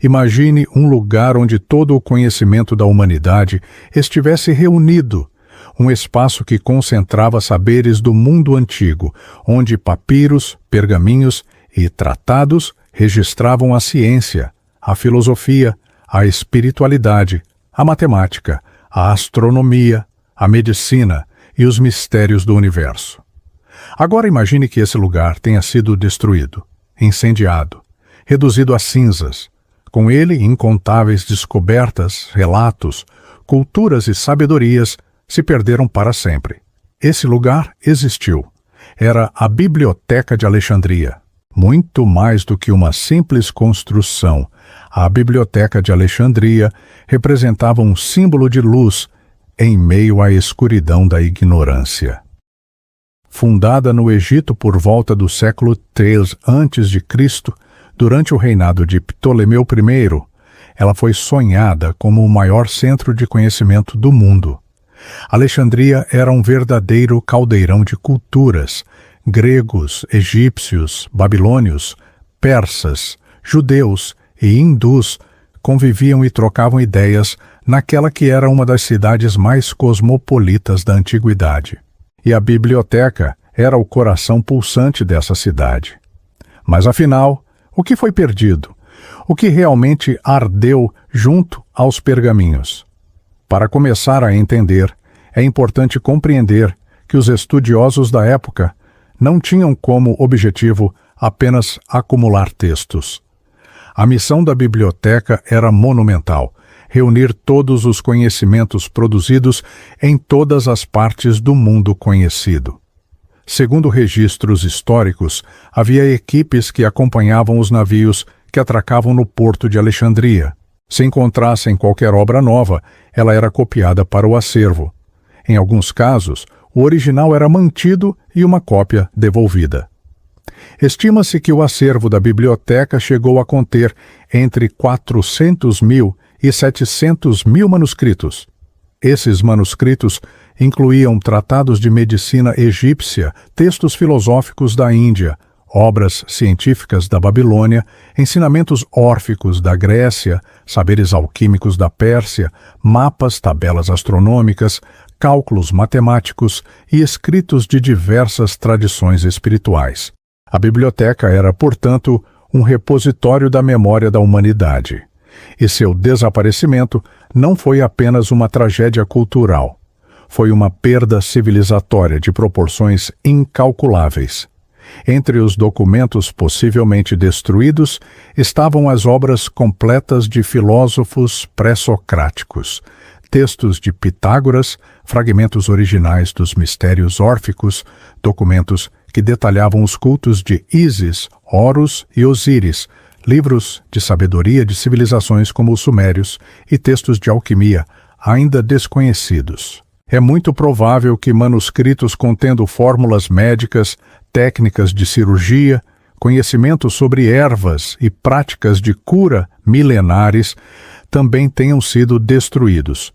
Imagine um lugar onde todo o conhecimento da humanidade estivesse reunido, um espaço que concentrava saberes do mundo antigo, onde papiros, pergaminhos e tratados registravam a ciência, a filosofia, a espiritualidade, a matemática, a astronomia, a medicina e os mistérios do universo. Agora imagine que esse lugar tenha sido destruído, incendiado, reduzido a cinzas. Com ele, incontáveis descobertas, relatos, culturas e sabedorias se perderam para sempre. Esse lugar existiu. Era a Biblioteca de Alexandria. Muito mais do que uma simples construção, a Biblioteca de Alexandria representava um símbolo de luz em meio à escuridão da ignorância. Fundada no Egito por volta do século III a.C., durante o reinado de Ptolomeu I, ela foi sonhada como o maior centro de conhecimento do mundo. Alexandria era um verdadeiro caldeirão de culturas. Gregos, egípcios, babilônios, persas, judeus e hindus conviviam e trocavam ideias naquela que era uma das cidades mais cosmopolitas da antiguidade. E a biblioteca era o coração pulsante dessa cidade. Mas afinal, o que foi perdido? O que realmente ardeu junto aos pergaminhos? Para começar a entender, é importante compreender que os estudiosos da época não tinham como objetivo apenas acumular textos. A missão da biblioteca era monumental: reunir todos os conhecimentos produzidos em todas as partes do mundo conhecido. Segundo registros históricos, havia equipes que acompanhavam os navios que atracavam no porto de Alexandria. Se encontrassem qualquer obra nova, ela era copiada para o acervo. Em alguns casos, o original era mantido e uma cópia devolvida. Estima-se que o acervo da biblioteca chegou a conter entre 400.000 e 700.000 manuscritos. Esses manuscritos incluíam tratados de medicina egípcia, textos filosóficos da Índia, obras científicas da Babilônia, ensinamentos órficos da Grécia, saberes alquímicos da Pérsia, mapas, tabelas astronômicas, cálculos matemáticos e escritos de diversas tradições espirituais. A biblioteca era, portanto, um repositório da memória da humanidade. E seu desaparecimento não foi apenas uma tragédia cultural. Foi uma perda civilizatória de proporções incalculáveis. Entre os documentos possivelmente destruídos estavam as obras completas de filósofos pré-socráticos, textos de Pitágoras, fragmentos originais dos mistérios órficos, documentos que detalhavam os cultos de Ísis, Horus e Osíris, livros de sabedoria de civilizações como os sumérios e textos de alquimia ainda desconhecidos. É muito provável que manuscritos contendo fórmulas médicas, técnicas de cirurgia, conhecimentos sobre ervas e práticas de cura milenares também tenham sido destruídos.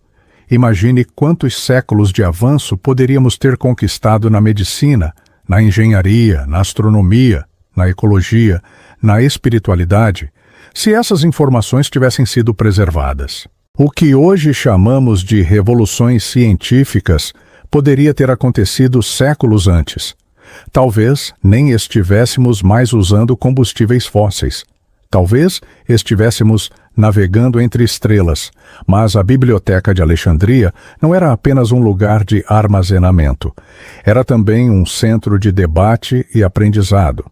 Imagine quantos séculos de avanço poderíamos ter conquistado na medicina, na engenharia, na astronomia, na ecologia, na espiritualidade, se essas informações tivessem sido preservadas. O que hoje chamamos de revoluções científicas poderia ter acontecido séculos antes. Talvez nem estivéssemos mais usando combustíveis fósseis. Talvez estivéssemos navegando entre estrelas, mas a Biblioteca de Alexandria não era apenas um lugar de armazenamento. Era também um centro de debate e aprendizado.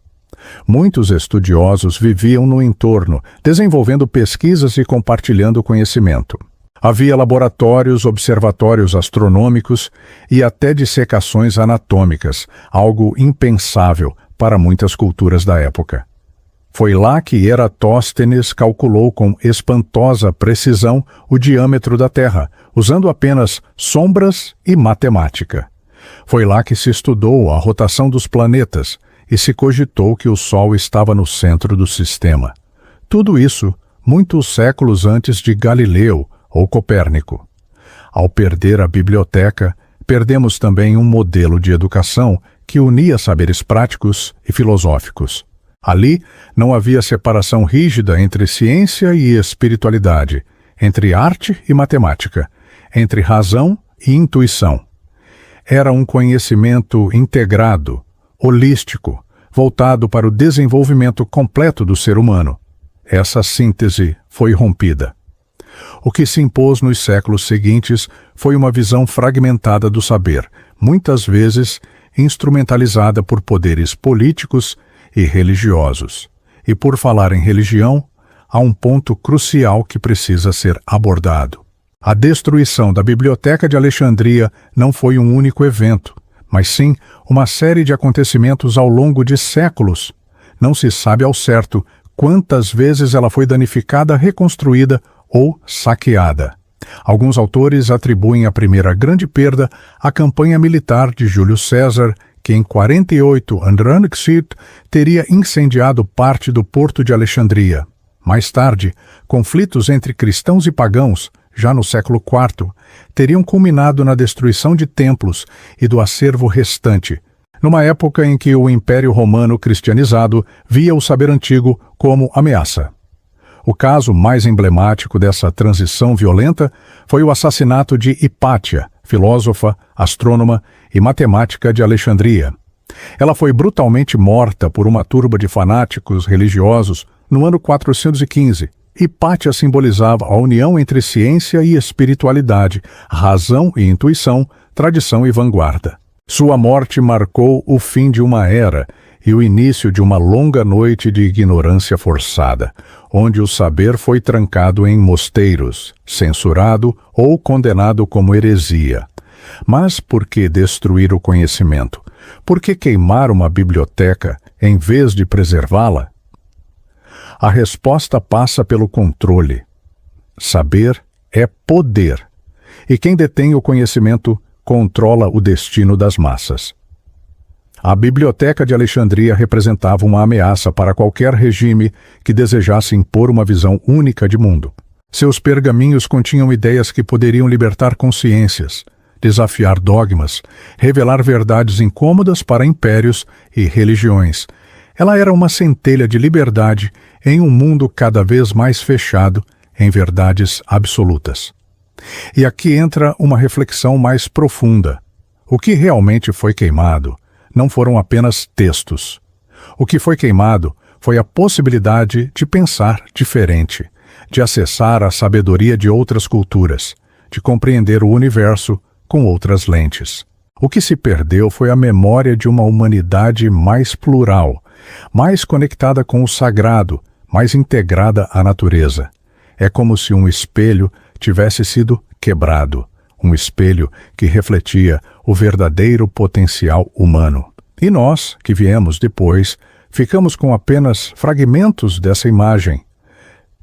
Muitos estudiosos viviam no entorno, desenvolvendo pesquisas e compartilhando conhecimento. Havia laboratórios, observatórios astronômicos e até dissecações anatômicas, algo impensável para muitas culturas da época. Foi lá que Eratóstenes calculou com espantosa precisão o diâmetro da Terra, usando apenas sombras e matemática. Foi lá que se estudou a rotação dos planetas e se cogitou que o Sol estava no centro do sistema. Tudo isso muitos séculos antes de Galileu ou Copérnico. Ao perder a biblioteca, perdemos também um modelo de educação que unia saberes práticos e filosóficos. Ali não havia separação rígida entre ciência e espiritualidade, entre arte e matemática, entre razão e intuição. Era um conhecimento integrado, holístico, voltado para o desenvolvimento completo do ser humano. Essa síntese foi rompida. O que se impôs nos séculos seguintes foi uma visão fragmentada do saber, muitas vezes instrumentalizada por poderes políticos e religiosos. E por falar em religião, há um ponto crucial que precisa ser abordado. A destruição da Biblioteca de Alexandria não foi um único evento, mas sim uma série de acontecimentos ao longo de séculos. Não se sabe ao certo quantas vezes ela foi danificada, reconstruída ou saqueada. Alguns autores atribuem a primeira grande perda à campanha militar de Júlio César, que em 48 a.C. teria incendiado parte do porto de Alexandria. Mais tarde, conflitos entre cristãos e pagãos, já no século IV, teriam culminado na destruição de templos e do acervo restante, numa época em que o Império Romano cristianizado via o saber antigo como ameaça. O caso mais emblemático dessa transição violenta foi o assassinato de Hipátia, filósofa, astrônoma e matemática de Alexandria. Ela foi brutalmente morta por uma turba de fanáticos religiosos no ano 415. Hipátia simbolizava a união entre ciência e espiritualidade, razão e intuição, tradição e vanguarda. Sua morte marcou o fim de uma era e o início de uma longa noite de ignorância forçada, onde o saber foi trancado em mosteiros, censurado ou condenado como heresia. Mas por que destruir o conhecimento? Por que queimar uma biblioteca em vez de preservá-la? A resposta passa pelo controle. Saber é poder, e quem detém o conhecimento controla o destino das massas. A Biblioteca de Alexandria representava uma ameaça para qualquer regime que desejasse impor uma visão única de mundo. Seus pergaminhos continham ideias que poderiam libertar consciências, desafiar dogmas, revelar verdades incômodas para impérios e religiões. Ela era uma centelha de liberdade em um mundo cada vez mais fechado em verdades absolutas. E aqui entra uma reflexão mais profunda. O que realmente foi queimado não foram apenas textos. O que foi queimado foi a possibilidade de pensar diferente, de acessar a sabedoria de outras culturas, de compreender o universo com outras lentes. O que se perdeu foi a memória de uma humanidade mais plural, mais conectada com o sagrado, mais integrada à natureza. É como se um espelho tivesse sido quebrado, um espelho que refletia o verdadeiro potencial humano. E nós, que viemos depois, ficamos com apenas fragmentos dessa imagem.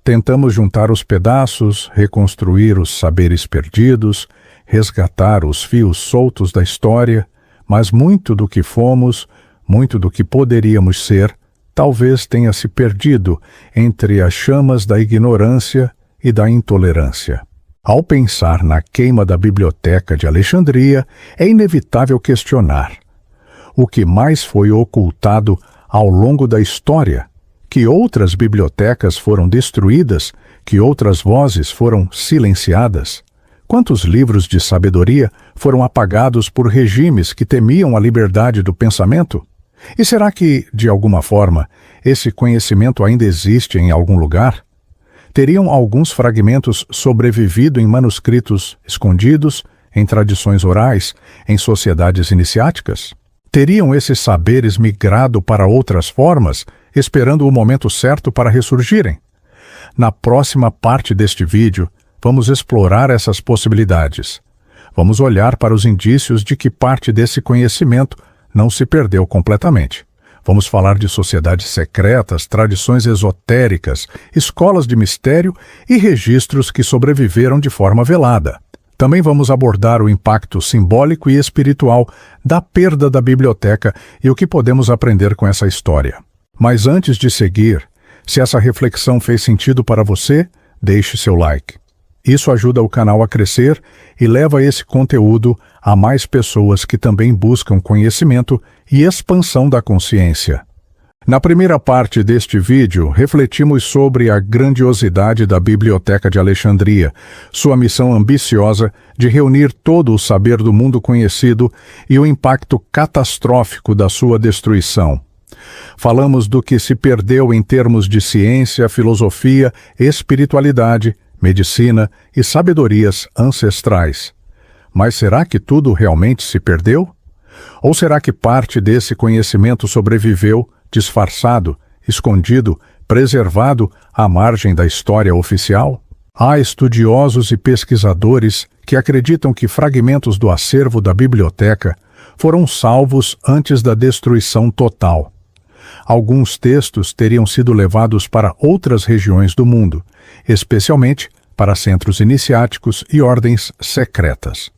Tentamos juntar os pedaços, reconstruir os saberes perdidos, resgatar os fios soltos da história, mas muito do que fomos, muito do que poderíamos ser, talvez tenha se perdido entre as chamas da ignorância e da intolerância. Ao pensar na queima da Biblioteca de Alexandria, é inevitável questionar: o que mais foi ocultado ao longo da história? Que outras bibliotecas foram destruídas? Que outras vozes foram silenciadas? Quantos livros de sabedoria foram apagados por regimes que temiam a liberdade do pensamento? E será que, de alguma forma, esse conhecimento ainda existe em algum lugar? Teriam alguns fragmentos sobrevivido em manuscritos escondidos, em tradições orais, em sociedades iniciáticas? Teriam esses saberes migrado para outras formas, esperando o momento certo para ressurgirem? Na próxima parte deste vídeo, vamos explorar essas possibilidades. Vamos olhar para os indícios de que parte desse conhecimento não se perdeu completamente. Vamos falar de sociedades secretas, tradições esotéricas, escolas de mistério e registros que sobreviveram de forma velada. Também vamos abordar o impacto simbólico e espiritual da perda da biblioteca e o que podemos aprender com essa história. Mas antes de seguir, se essa reflexão fez sentido para você, deixe seu like. Isso ajuda o canal a crescer e leva esse conteúdo a mais pessoas que também buscam conhecimento e expansão da consciência. Na primeira parte deste vídeo, refletimos sobre a grandiosidade da Biblioteca de Alexandria, sua missão ambiciosa de reunir todo o saber do mundo conhecido e o impacto catastrófico da sua destruição. Falamos do que se perdeu em termos de ciência, filosofia, espiritualidade, medicina e sabedorias ancestrais. Mas será que tudo realmente se perdeu? Ou será que parte desse conhecimento sobreviveu, disfarçado, escondido, preservado à margem da história oficial? Há estudiosos e pesquisadores que acreditam que fragmentos do acervo da biblioteca foram salvos antes da destruição total. Alguns textos teriam sido levados para outras regiões do mundo, especialmente para centros iniciáticos e ordens secretas.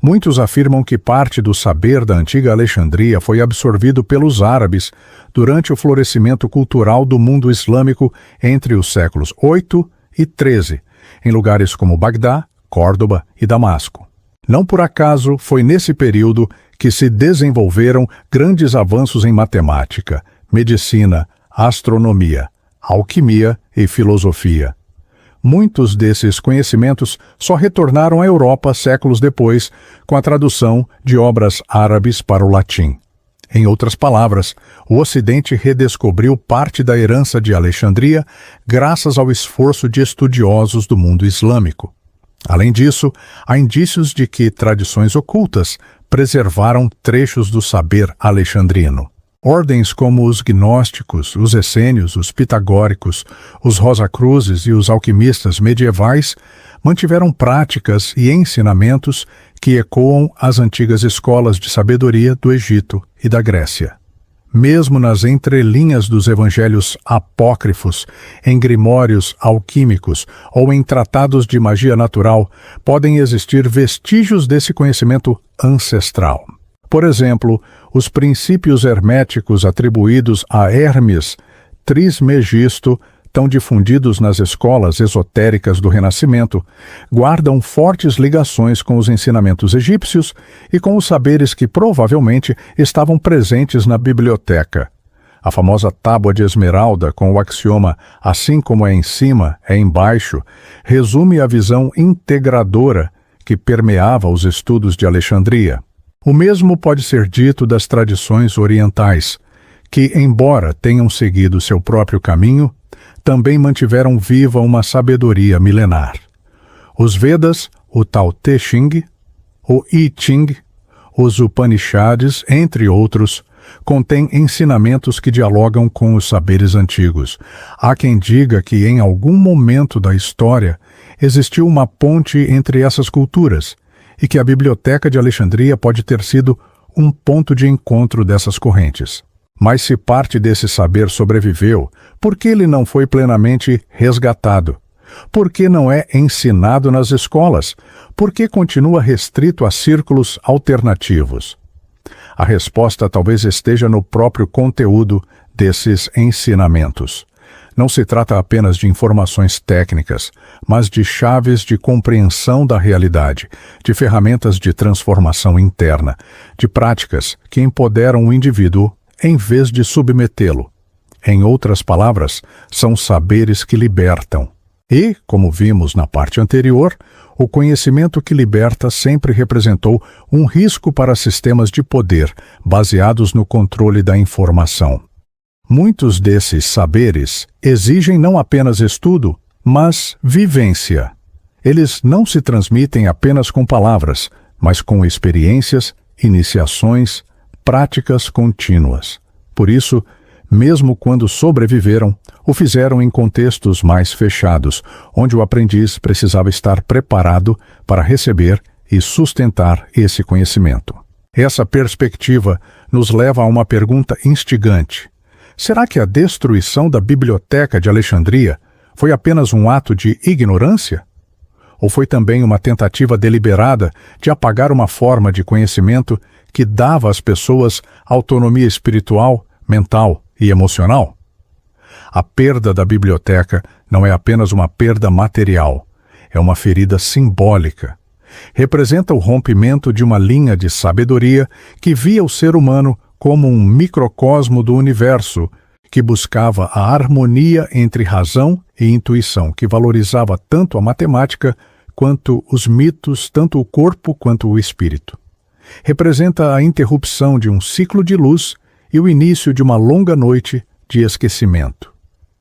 Muitos afirmam que parte do saber da antiga Alexandria foi absorvido pelos árabes durante o florescimento cultural do mundo islâmico entre os séculos 8 e 13, em lugares como Bagdá, Córdoba e Damasco. Não por acaso foi nesse período que se desenvolveram grandes avanços em matemática, medicina, astronomia, alquimia e filosofia. Muitos desses conhecimentos só retornaram à Europa séculos depois, com a tradução de obras árabes para o latim. Em outras palavras, o Ocidente redescobriu parte da herança de Alexandria graças ao esforço de estudiosos do mundo islâmico. Além disso, há indícios de que tradições ocultas preservaram trechos do saber alexandrino. Ordens como os gnósticos, os essênios, os pitagóricos, os rosacruzes e os alquimistas medievais mantiveram práticas e ensinamentos que ecoam as antigas escolas de sabedoria do Egito e da Grécia. Mesmo nas entrelinhas dos evangelhos apócrifos, em grimórios alquímicos ou em tratados de magia natural, podem existir vestígios desse conhecimento ancestral. Por exemplo, os princípios herméticos atribuídos a Hermes Trismegisto, tão difundidos nas escolas esotéricas do Renascimento, guardam fortes ligações com os ensinamentos egípcios e com os saberes que provavelmente estavam presentes na biblioteca. A famosa tábua de esmeralda, com o axioma "assim como é em cima, é embaixo", resume a visão integradora que permeava os estudos de Alexandria. O mesmo pode ser dito das tradições orientais, que, embora tenham seguido seu próprio caminho, também mantiveram viva uma sabedoria milenar. Os Vedas, o Tao Te Ching, o I Ching, os Upanishads, entre outros, contêm ensinamentos que dialogam com os saberes antigos. Há quem diga que, em algum momento da história, existiu uma ponte entre essas culturas, e que a Biblioteca de Alexandria pode ter sido um ponto de encontro dessas correntes. Mas se parte desse saber sobreviveu, por que ele não foi plenamente resgatado? Por que não é ensinado nas escolas? Por que continua restrito a círculos alternativos? A resposta talvez esteja no próprio conteúdo desses ensinamentos. Não se trata apenas de informações técnicas, mas de chaves de compreensão da realidade, de ferramentas de transformação interna, de práticas que empoderam o indivíduo em vez de submetê-lo. Em outras palavras, são saberes que libertam. E, como vimos na parte anterior, o conhecimento que liberta sempre representou um risco para sistemas de poder baseados no controle da informação. Muitos desses saberes exigem não apenas estudo, mas vivência. Eles não se transmitem apenas com palavras, mas com experiências, iniciações, práticas contínuas. Por isso, mesmo quando sobreviveram, o fizeram em contextos mais fechados, onde o aprendiz precisava estar preparado para receber e sustentar esse conhecimento. Essa perspectiva nos leva a uma pergunta instigante. Será que a destruição da Biblioteca de Alexandria foi apenas um ato de ignorância? Ou foi também uma tentativa deliberada de apagar uma forma de conhecimento que dava às pessoas autonomia espiritual, mental e emocional? A perda da biblioteca não é apenas uma perda material, é uma ferida simbólica. Representa o rompimento de uma linha de sabedoria que via o ser humano como um microcosmo do universo, que buscava a harmonia entre razão e intuição, que valorizava tanto a matemática quanto os mitos, tanto o corpo quanto o espírito. Representa a interrupção de um ciclo de luz e o início de uma longa noite de esquecimento.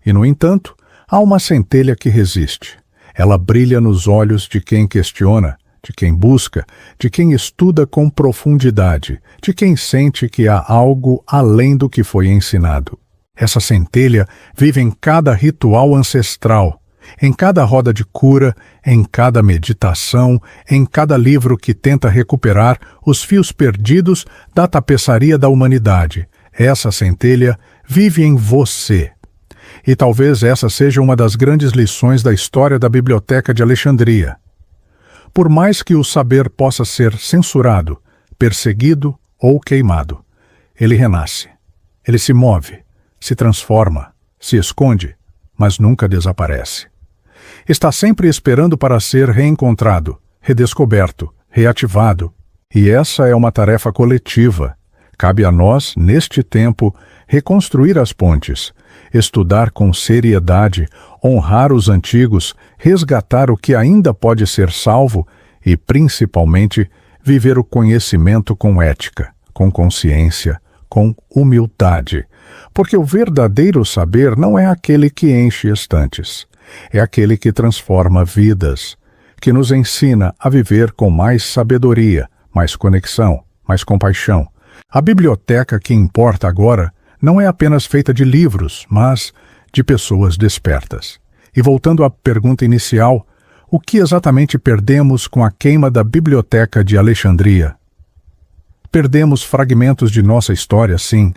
E, no entanto, há uma centelha que resiste. Ela brilha nos olhos de quem questiona, de quem busca, de quem estuda com profundidade, de quem sente que há algo além do que foi ensinado. Essa centelha vive em cada ritual ancestral, em cada roda de cura, em cada meditação, em cada livro que tenta recuperar os fios perdidos da tapeçaria da humanidade. Essa centelha vive em você. E talvez essa seja uma das grandes lições da história da Biblioteca de Alexandria. Por mais que o saber possa ser censurado, perseguido ou queimado, ele renasce. Ele se move, se transforma, se esconde, mas nunca desaparece. Está sempre esperando para ser reencontrado, redescoberto, reativado. E essa é uma tarefa coletiva. Cabe a nós, neste tempo, reconstruir as pontes, estudar com seriedade, honrar os antigos, resgatar o que ainda pode ser salvo e, principalmente, viver o conhecimento com ética, com consciência, com humildade. Porque o verdadeiro saber não é aquele que enche estantes. É aquele que transforma vidas, que nos ensina a viver com mais sabedoria, mais conexão, mais compaixão. A biblioteca que importa agora não é apenas feita de livros, mas de pessoas despertas. E voltando à pergunta inicial, o que exatamente perdemos com a queima da Biblioteca de Alexandria? Perdemos fragmentos de nossa história, sim.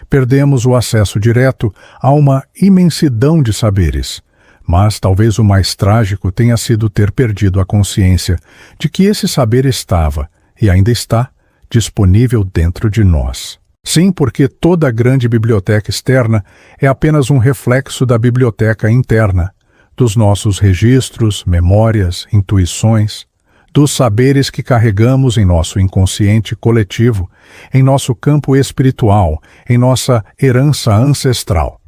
Perdemos o acesso direto a uma imensidão de saberes. Mas talvez o mais trágico tenha sido ter perdido a consciência de que esse saber estava, e ainda está, disponível dentro de nós. Sim, porque toda a grande biblioteca externa é apenas um reflexo da biblioteca interna, dos nossos registros, memórias, intuições, dos saberes que carregamos em nosso inconsciente coletivo, em nosso campo espiritual, em nossa herança ancestral.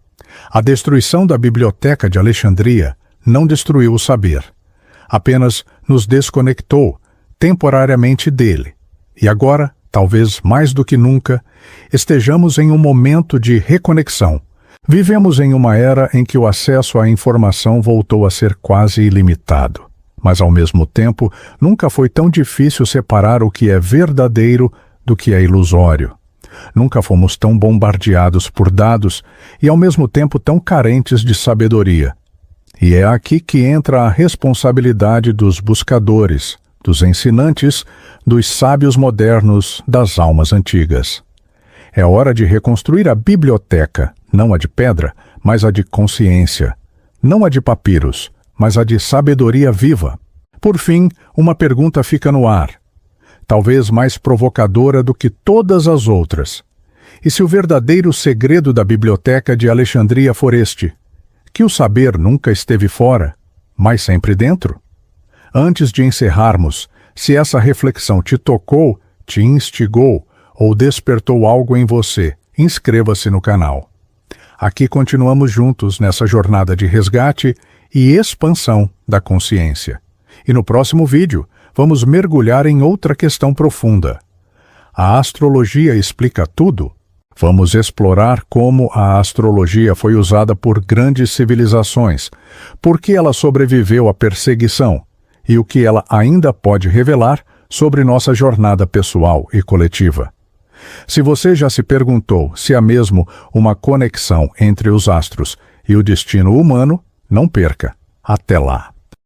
A destruição da Biblioteca de Alexandria não destruiu o saber, apenas nos desconectou temporariamente dele. E agora, talvez mais do que nunca, estejamos em um momento de reconexão. Vivemos em uma era em que o acesso à informação voltou a ser quase ilimitado. Mas, ao mesmo tempo, nunca foi tão difícil separar o que é verdadeiro do que é ilusório. Nunca fomos tão bombardeados por dados e, ao mesmo tempo, tão carentes de sabedoria. E é aqui que entra a responsabilidade dos buscadores, dos ensinantes, dos sábios modernos, das almas antigas. É hora de reconstruir a biblioteca, não a de pedra, mas a de consciência. Não a de papiros, mas a de sabedoria viva. Por fim, uma pergunta fica no ar, talvez mais provocadora do que todas as outras. E se o verdadeiro segredo da Biblioteca de Alexandria for este, que o saber nunca esteve fora, mas sempre dentro? Antes de encerrarmos, se essa reflexão te tocou, te instigou ou despertou algo em você, inscreva-se no canal. Aqui continuamos juntos nessa jornada de resgate e expansão da consciência. E no próximo vídeo, vamos mergulhar em outra questão profunda. A astrologia explica tudo? Vamos explorar como a astrologia foi usada por grandes civilizações, por que ela sobreviveu à perseguição e o que ela ainda pode revelar sobre nossa jornada pessoal e coletiva. Se você já se perguntou se há mesmo uma conexão entre os astros e o destino humano, não perca. Até lá!